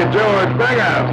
Chicken George, back out.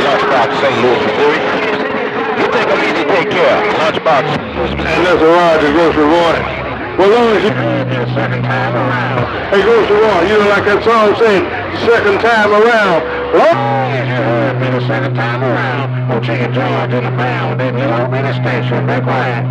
Lunchbox, St. Louis, Missouri. You think I'm easy to take care of? Lunchbox. And that's a Roger, Grocery Boy. Well, as long as you the second time around. Hey, Grocery Boy, you know, like that song said, second time around. Well, you heard me the second time around. Oh, Chicken George in the pound, then you don't be the station. Be quiet.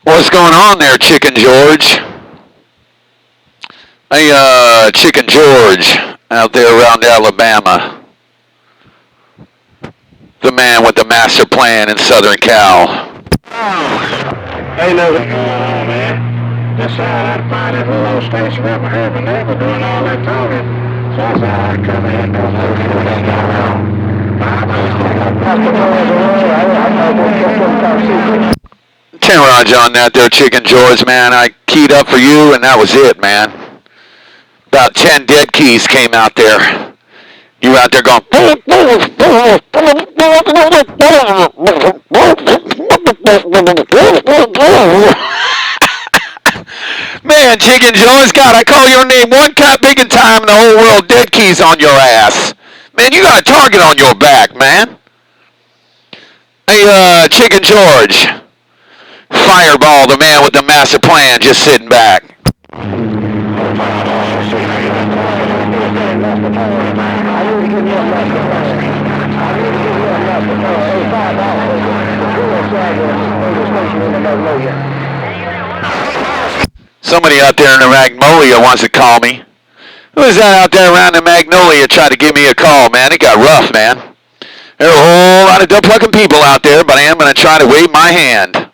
What's going on there, Chicken George? Hey, Chicken George out there around Alabama. The man with the master plan in Southern Cal. Ain't nothing going on, man. Just I find it a little station up here, but they were doing all that talking. So I said I'd come in and look at what they got wrong. 10 rods on that there, Chicken George, man. I keyed up for you, and that was it, man. About 10 dead keys came out there. You were out there going... Man, Chicken George, God, I call your name one cop big in time in the whole world, dead keys on your ass. Man, you got a target on your back, man. Hey, Chicken George. Fireball, the man with the master plan, just sitting back. Somebody out there in the Magnolia wants to call me. Who is that out there around the Magnolia trying to give me a call, man? It got rough, man. There are a whole lot of duck-plucking people out there, but I am going to try to wave my hand.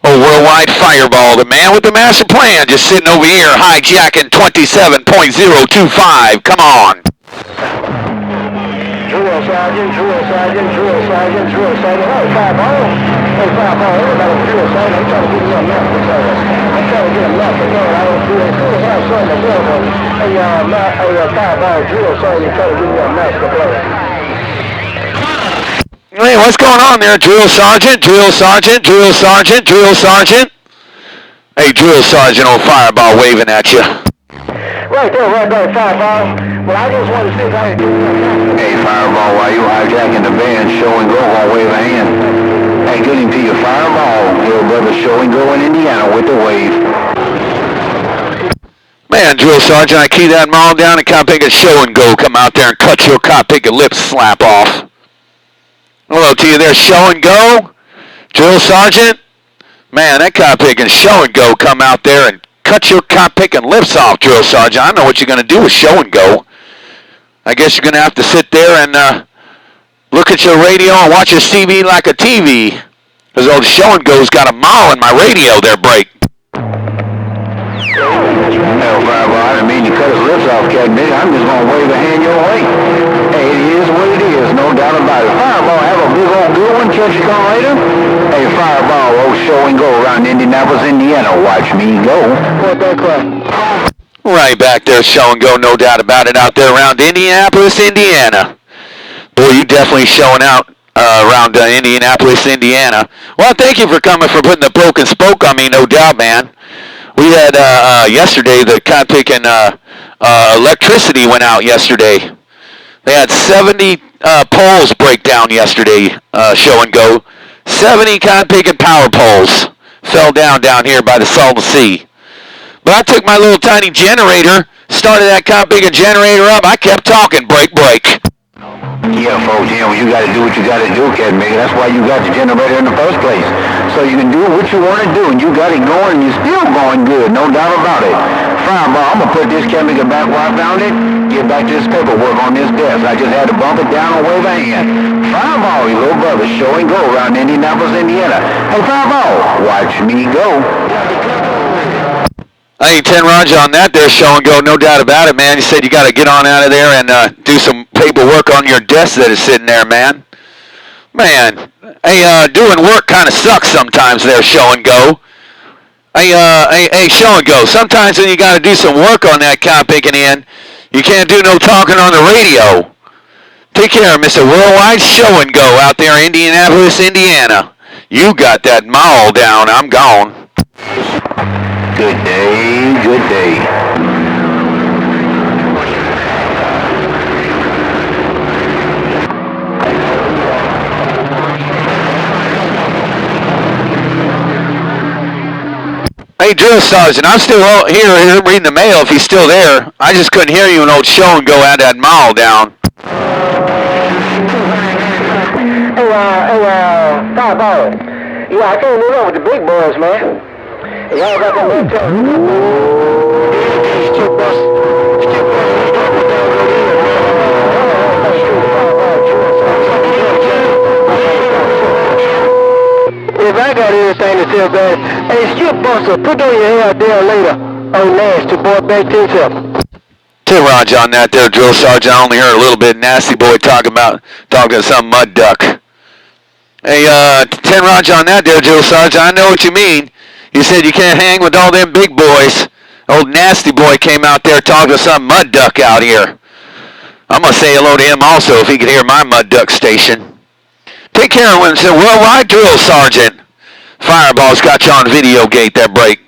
Oh, worldwide fireball, the man with the master plan, just sitting over here hijacking 27.025. Come on. Drill sergeant, drill sergeant, drill sergeant, drill sergeant. Hey, fireball. Hey, fireball. Everybody drill sergeant. I'm trying to get you a master service. I'm trying to get a master service. I don't do it. Could have something available. Hey, fireball, drill sergeant, trying to get you a master service. Hey, what's going on there, drill sergeant, drill sergeant, drill sergeant, drill sergeant? Hey, drill sergeant, old fireball waving at you. Right there, fireball. Well, I just want to see if I can do that. Hey, fireball, while you hijacking the van, show and go, I'll wave a hand. Hey, good evening to you, fireball. Little brother, show and go in Indiana with the wave. Man, drill sergeant, I key that mall down and cop pick a show and go. Come out there and cut your cop pick a lip slap off. Hello to you there, show and go. Drill sergeant. Man, that cop pick and show and go come out there and cut your cop picking lips off, drill sergeant. I know what you're going to do with show and go. I guess you're going to have to sit there and look at your radio and watch your CB like a TV. Because old show and go's got a mile in my radio there, break. Hell, fireball, I didn't mean to cut his lips off, Captain. I'm just going to wave a hand your way. Hey, it is what it is, no doubt about it. Fireball, have a big old good one. Catch you call later. Hey, fireball, old show and go around Indianapolis, Indiana. Watch me go. What that crap? Right back there, show and go, no doubt about it, out there around Indianapolis, Indiana. Boy, you definitely showing out around Indianapolis, Indiana. Well, thank you for coming, for putting the broken spoke on me, no doubt, man. We had, yesterday, the cop picking electricity went out yesterday. They had 70 poles break down yesterday, show and go. 70 cop picking power poles fell down here by the Salton Sea. But I took my little tiny generator, started that cop picking generator up. I kept talking, break. Yeah, folks, you know, you got to do what you got to do, Captain. That's why you got the generator in the first place. So you can do what you want to do, and you got it going, and you're still going good, no doubt about it. Fireball, I'm going to put this Captain back where I found it, get back to this paperwork on this desk. I just had to bump it down and wave a hand. Fireball, your little brother, show and go around Indianapolis, Indiana. Hey, Fireball, watch me go. I ain't 10 rods on that there, show and go, no doubt about it, man. You said you got to get on out of there and do some paperwork on your desk that is sitting there, man. Man, hey, doing work kind of sucks sometimes there, Show and Go. Hey, Show and Go. Sometimes when you got to do some work on that cow picking in, you can't do no talking on the radio. Take care, Mr. Worldwide Show and Go out there in Indianapolis, Indiana. You got that mall down. I'm gone. Good day, good day. Hey, Drill Sergeant, I'm still here reading the mail if he's still there. I just couldn't hear you when old Show and Go had that mall down. Fireball. Yeah, I can't move on with the big boys, man. Y'all got that big If I got anything to tell back, hey, Skip Buster, put on your hair there later. Oh, nasty boy, back to himself. Tell Roger on that there, Drill Sergeant. I only heard a little bit nasty boy talking to some mud duck. Hey, 10 Roger on that there, Drill Sergeant. I know what you mean. You said you can't hang with all them big boys. Old nasty boy came out there talking to some mud duck out here. I'm going to say hello to him also if he could hear my mud duck station. Take care of him. Worldwide Drill Sergeant. Fireball's got you on video gate, that break.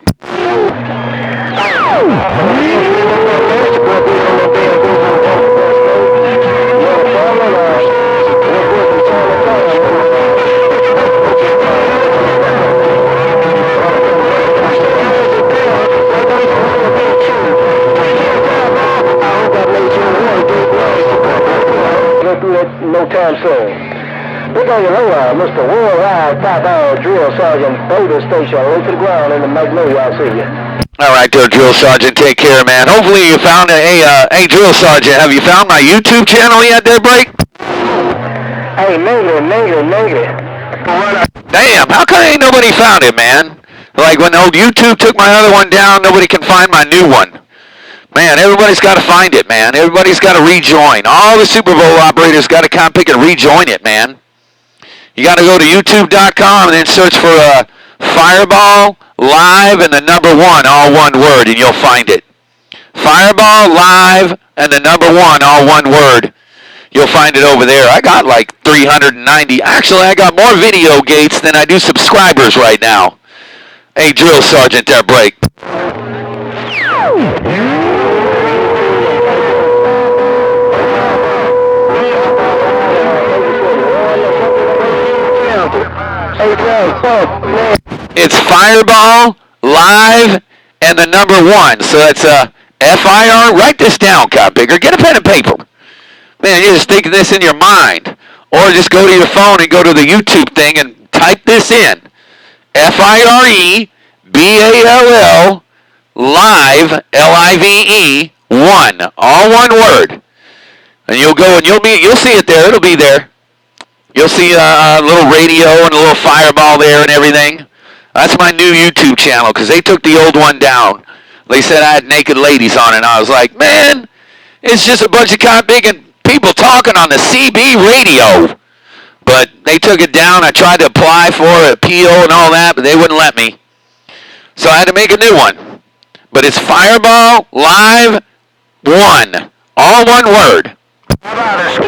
No time soon. Look on your lower, Mr. Worldwide Fireball Drill Sergeant Boulder Station, low to the ground in the Magnolia. I'll see you. All right, there, Drill Sergeant. Take care, man. Hopefully you found it. Hey, Drill Sergeant, have you found my YouTube channel yet, there, break? Hey, negative. Damn, how come ain't nobody found it, man? Like when old YouTube took my other one down, nobody can find my new one. Man, everybody's got to find it, man. Everybody's got to rejoin. All the Super Bowl operators got to come pick and rejoin it, man. You got to go to youtube.com and then search for Fireball Live and the number 1, all one word, and you'll find it. Fireball Live and the number 1, all one word. You'll find it over there. I got like 390. Actually, I got more video gates than I do subscribers right now. Hey, Drill Sergeant, there, break. It's Fireball Live and the number 1. So that's FIR. Write this down, coppicker. Get a pen and paper. Man, you're just thinking this in your mind. Or just go to your phone and go to the YouTube thing and type this in. FIREBALL Live, LIVE 1. All one word. And you'll go and you'll see it there. It'll be there. You'll see a little radio and a little fireball there and everything. That's my new YouTube channel because they took the old one down. They said I had naked ladies on it, and I was like, man, it's just a bunch of cop-picking people talking on the CB radio. But they took it down. I tried to apply for an appeal and all that, but they wouldn't let me. So I had to make a new one. But it's Fireball Live 1. All one word. How about it?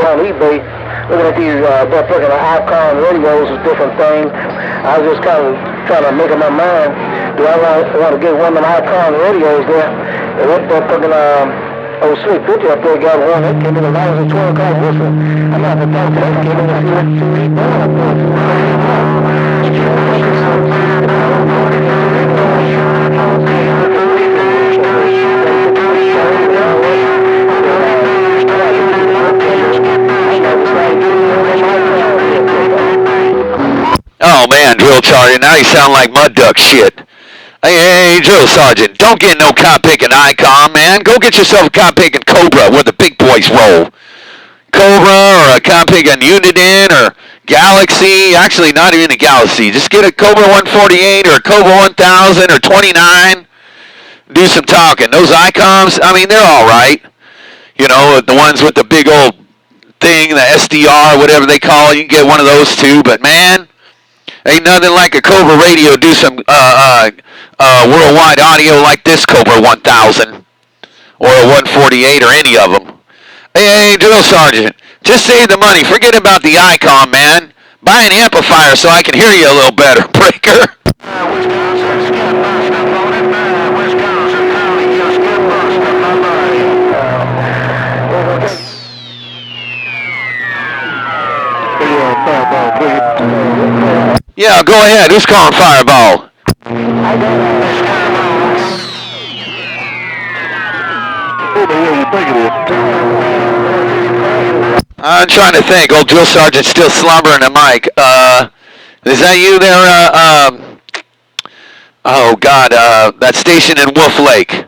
On eBay, looking at these fucking icon radios with different things. I was just kind of trying to make up my mind. Do I want to get one of them icon radios there? And what that fucking old sweet picture up there got one that came in as low as a 12 o'clock whistle. I'm not the talk to that came in Oh man, Drill Sergeant, now you sound like mud duck shit. Hey, Drill Sergeant, don't get no cop-picking icon, man. Go get yourself a cop-picking Cobra where the big boys roll. Cobra or a cop-picking Uniden or Galaxy, actually not even a Galaxy. Just get a Cobra 148 or a Cobra 1000 or 29. Do some talking. Those Icons, I mean, they're all right. You know, the ones with the big old thing, the SDR, whatever they call it, you can get one of those too. But man, ain't nothing like a Cobra radio. Do some worldwide audio like this Cobra 1000 or a 148 or any of them. Hey, Drill Sergeant, just save the money. Forget about the Icon, man. Buy an amplifier so I can hear you a little better, Breaker. Yeah, go ahead. Who's calling Fireball? I'm trying to think. Old Drill Sergeant's still slumbering the mic. Is that you there? Oh, God. That station in Wolf Lake.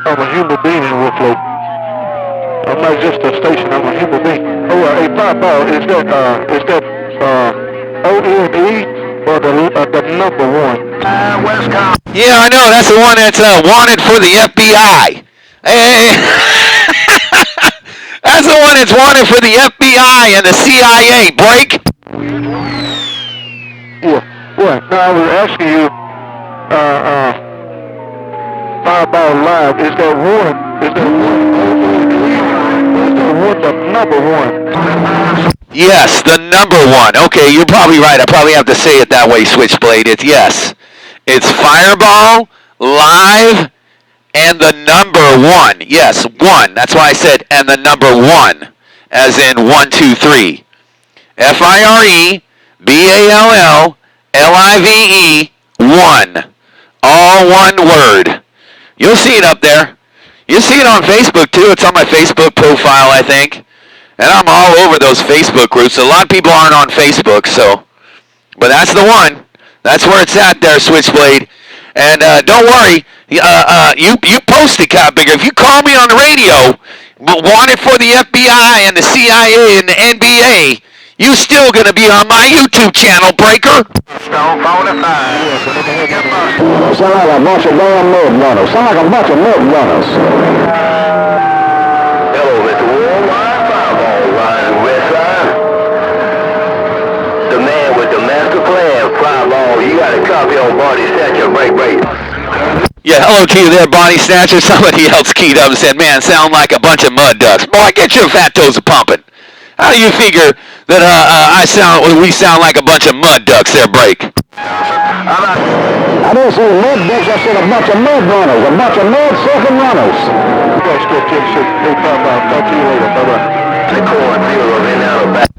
I'm a human being in Wolf Lake. I'm not just a station. I'm a human being. Oh, hey, Fireball, is that O-N-E or the number one? Yeah, I know. That's the one that's wanted for the FBI. Hey. That's the one that's wanted for the FBI and the CIA. Break. Yeah. What? No, I was asking you, Fireball Live, is that one the number one? Yes, the number one. Okay, you're probably right. I probably have to say it that way, Switchblade. It's Fireball Live and the number one. Yes, one. That's why I said and the number one, as in 1, 2, 3. FIREBALLLIVE 1. All one word. You'll see it up there. You'll see it on Facebook too. It's on my Facebook profile, I think. And I'm all over those Facebook groups. A lot of people aren't on Facebook, but that's the one. That's where it's at there, Switchblade. And don't worry, you post it, Cop Bigger. If you call me on the radio, wanted for the FBI and the CIA and the NBA, you still gonna be on my YouTube channel, Breaker. Sound like a bunch of damn mud runners. Sound like a bunch of mud runners. Hello, Mr. Worldwide Fireball, riding west side. The man with the master plan, Fireball. You got a copy on Body Snatcher, break. Yeah, hello to you there, Body Snatcher. Somebody else keyed up and said, man, sound like a bunch of mud ducks. Boy, get your fat toes a-pumping. How do you figure that we sound like a bunch of mud ducks there, Break? I didn't see mud ducks, I said a bunch of mud runners, a bunch of mud-sucking runners.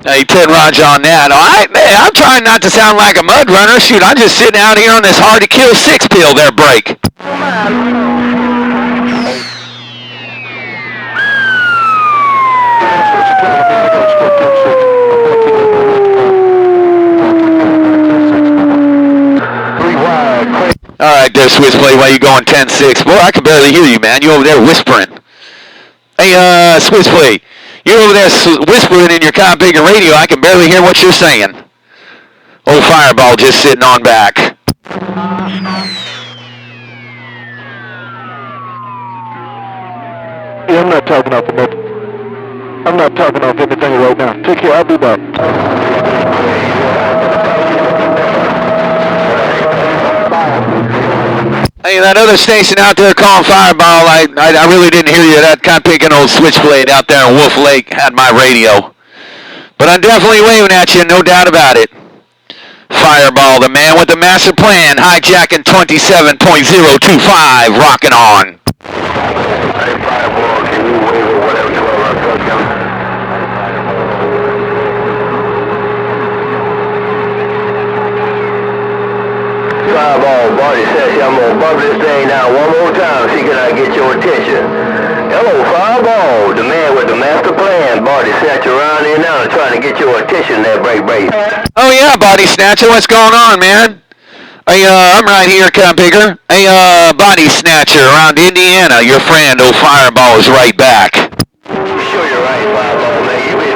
Hey, Ted Raj on that. I'm trying not to sound like a mud runner. Shoot, I'm just sitting out here on this hard-to-kill 6-pill there, Break. All right, there, Switchblade, why you going 10-6? Boy, I can barely hear you, man. You over there whispering. Hey, Switchblade, you over there whispering in your Cop Bigger radio. I can barely hear what you're saying. Old Fireball just sitting on back. Yeah, I'm not talking off nothing. I'm not talking off anything right now. Take care, I'll be back. Hey, that other station out there calling Fireball, I really didn't hear you. That kind of picking old Switchblade out there in Wolf Lake had my radio. But I'm definitely waving at you, no doubt about it. Fireball, the man with the master plan, hijacking 27.025, rocking on. Hey, Fireball, can you wave or whatever to our touchdown? Fireball, Body Snatcher, I'm gonna bump this thing down one more time, see can I get your attention. Hello, Fireball, the man with the master plan, Body Snatcher around here now trying to get your attention there, break. Oh yeah, Body Snatcher, what's going on, man? Hey, I'm right here, Cop Bigger. Hey, Body Snatcher around Indiana, your friend, old Fireball, is right back. Sure you're right, Fireball, man, you been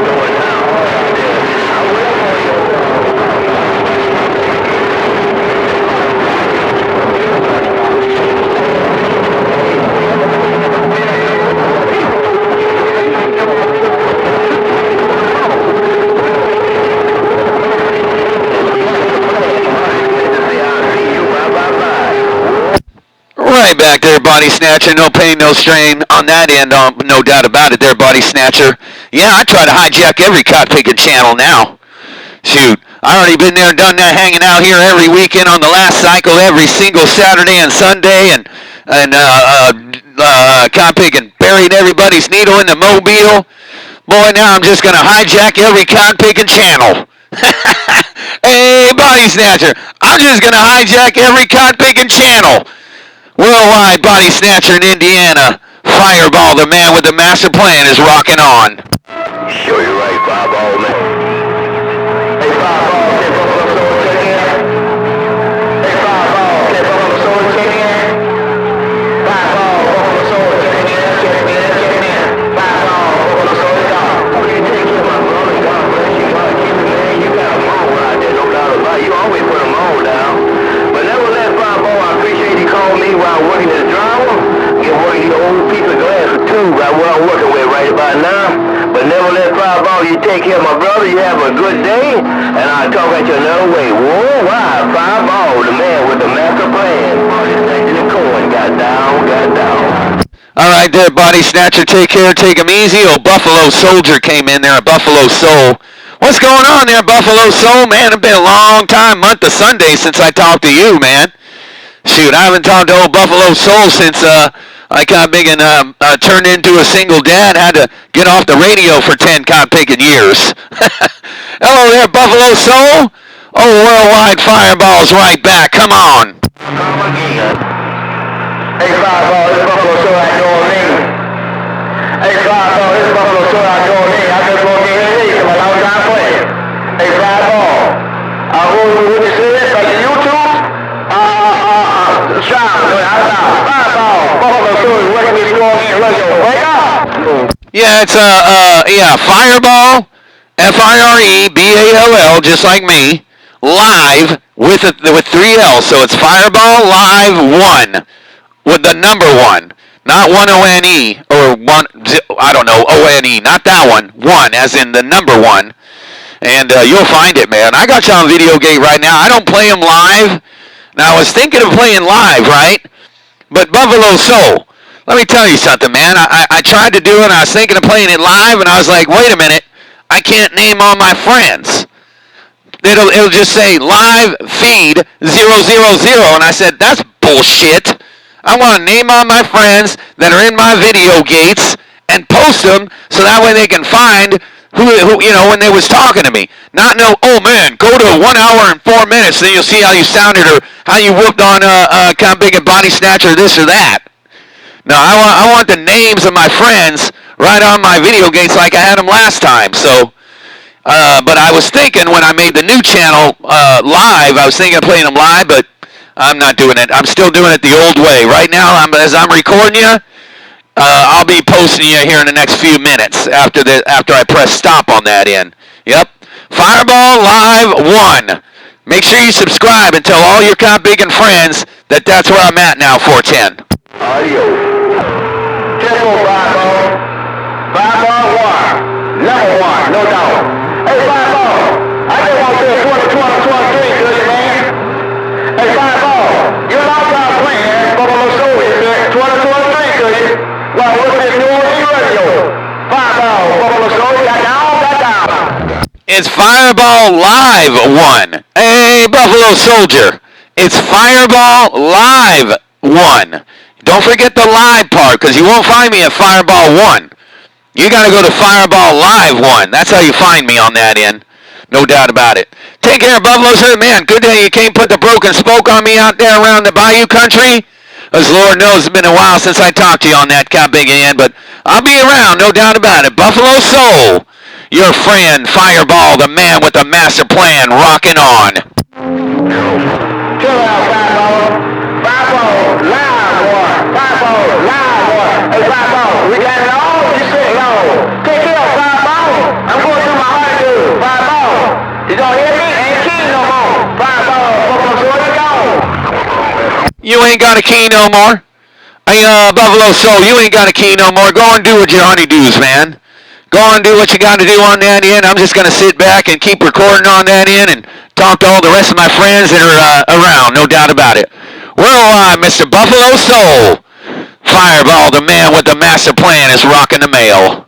back there, body snatcher. No pain, no strain on that end. No doubt about it there, body snatcher. Yeah, I try to hijack every cot-picking channel now. Shoot, I already been there and done that, hanging out here every weekend on the last cycle, every single Saturday and Sunday, and cot-picking, buried everybody's needle in the mobile. Boy, now I'm just going to hijack every cot-picking channel. Hey, body snatcher, I'm just going to hijack every cot-picking channel. Worldwide body snatcher in Indiana. Fireball, the man with the master plan, is rocking on. Sure, you're right, Fireball, man. Hey, Fireball, can Buffalo Soul check in? Hey, Fireball, can Buffalo Soul check in? Fireball, Buffalo Soul check in, check in. Fireball, Buffalo Soul, dog. Okay, take care, my brother. God bless you. God keep you, man. You got them all out there, no doubt about it. You always put them all down. But nevertheless, Fireball, I appreciate you calling me while working as a driver. Get one of your old piece of glass too, right where I'm working with right about now. But nevertheless, Fireball, you take care of my brother. You have a good day, and I'll talk at you another way. Worldwide, Fireball, the man with the master plan. Snatching the coin, got down. All right there, body snatcher. Take care. Take him easy. Oh, Buffalo Soldier came in there. A Buffalo Soul. What's going on there, Buffalo Soul? Man, it's been a long time, month of Sunday since I talked to you, man. Shoot, I haven't talked to old Buffalo Soul since I got big and turned into a single dad. Had to get off the radio for 10 cot-picking years. Hello there, Buffalo Soul. Oh, Worldwide Fireball's right back. Come on. Hey, Fireball, this Buffalo Soul out doing me. Hey, Fireball, this Buffalo Soul out doing me. I just want to get in here because I'm a long time player. Hey, Fireball, I heard what you said, like the YouTube. Fireball, Buffalo Soul is working this going in radio. Wake up! Yeah, it's Fireball, Fireball, just like me, live with 3 L's. So it's Fireball Live 1 with the number 1, not 1-O-N-E or one. I don't know, O-N-E, not that one. 1 as in the number 1, and you'll find it, man. I got you on Video Gate right now. I don't play them live. Now I was thinking of playing live, right? But Buffalo Soul. Let me tell you something, man. I tried to do it, and I was thinking of playing it live, and I was like, wait a minute. I can't name all my friends. It'll just say live feed 000, and I said, that's bullshit. I want to name all my friends that are in my video gates and post them so that way they can find who when they was talking to me. Not know, oh man, go to 1 hour and 4 minutes, then you'll see how you sounded or how you whooped on kind of big a body snatcher, this or that. No, I want the names of my friends right on my video gates like I had them last time. So, but I was thinking when I made the new channel live, I was thinking of playing them live, but I'm not doing it. I'm still doing it the old way. Right now, as I'm recording you, I'll be posting you here in the next few minutes after I press stop on that end. Yep. Fireball Live 1. Make sure you subscribe and tell all your big and friends that that's where I'm at now, 410. Audio. Tempo, Fireball. Fireball 1. Number 1, no doubt. Hey, Fireball, I just want to say 2023, good man. Hey, Fireball, you're not trying to play, man. Buffalo Soul is there. 2023, good. Well, what's this new radio? Fireball, Buffalo Soul, got down. It's Fireball Live 1. Hey, Buffalo Soldier. It's Fireball Live 1. Don't forget the live part, because you won't find me at Fireball 1. You got to go to Fireball Live 1. That's how you find me on that end. No doubt about it. Take care, Buffalo Soldier. Man, good day you came put the broken spoke on me out there around the Bayou country. As Lord knows, it's been a while since I talked to you on that big end, but I'll be around, no doubt about it. Buffalo Soul, your friend, Fireball, the man with the master plan, rocking on. Chill out, Fireball. Fireball, live 1. Fireball, live 1. Hey, Fireball, we got it all? You said it all. Take care, Fireball. I'm going through my heart, dude. Fireball, you gonna hear me? Ain't key no more. Fireball, Buffalo Soul, you gone. You ain't got a key no more. Hey, Buffalo Soul, you ain't got a key no more. Go and do what your honeydews, man. Go on and do what you got to do on that end. I'm just going to sit back and keep recording on that end and talk to all the rest of my friends that are around, no doubt about it. We're live, Mr. Buffalo Soul. Fireball, the man with the master plan, is rocking the mail.